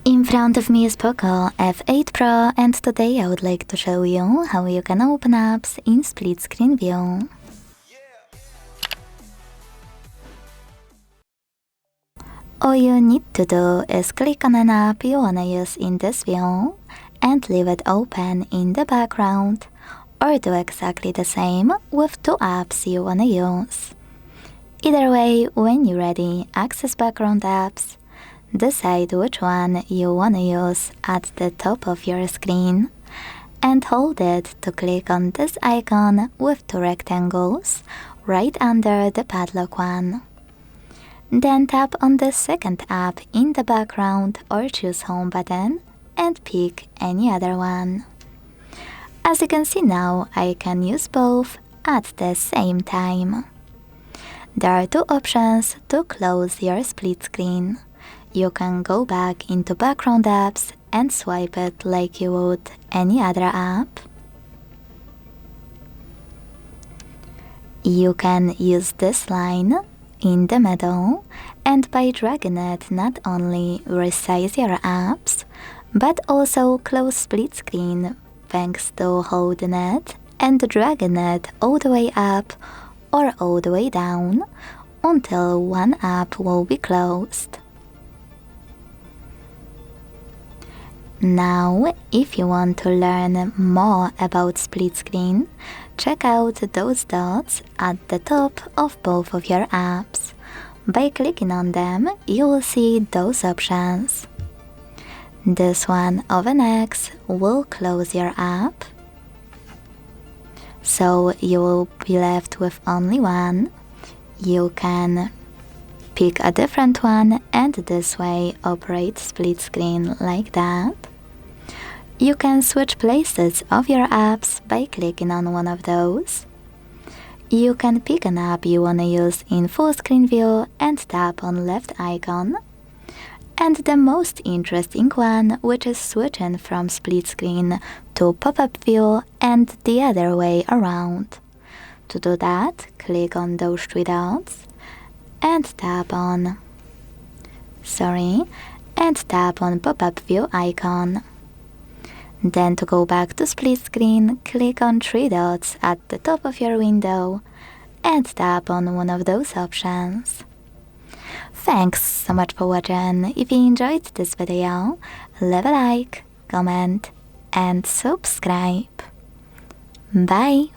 In front of me is POCO F8 Pro, and today I would like to show you how you can open apps in split screen view. All you need to do is click on an app you wanna use in this view and leave it open in the background, or do exactly the same with two apps you wanna use. Either way, when you're ready, access background apps, decide which one you wanna use at the top of your screen, and hold it to click on this icon with two rectangles right under the padlock one. Then tap on the second app in the background or choose Home button and pick any other one. As you can see now, I can use both at the same time. There are two options to close your split screen. You can go back into background apps and swipe it like you would any other app. You can use this line in the middle, and by dragging it not only resize your apps, but also close split screen thanks to holding it and dragging it all the way up or all the way down until one app will be closed. Now, if you want to learn more about split screen, check out those dots at the top of both of your apps. By clicking on them, you will see those options. This one of an X will close your app, so you will be left with only one. You can pick a different one and this way operate split screen like that. You can switch places of your apps by clicking on one of those. You can pick an app you wanna use in full screen view and tap on left icon. And the most interesting one, which is switching from split screen to pop-up view and the other way around. To do that, click on those three dots and tap on pop-up view icon. Then to go back to split screen, click on three dots at the top of your window and tap on one of those options. Thanks so much for watching. If you enjoyed this video, leave a like, comment and subscribe. Bye!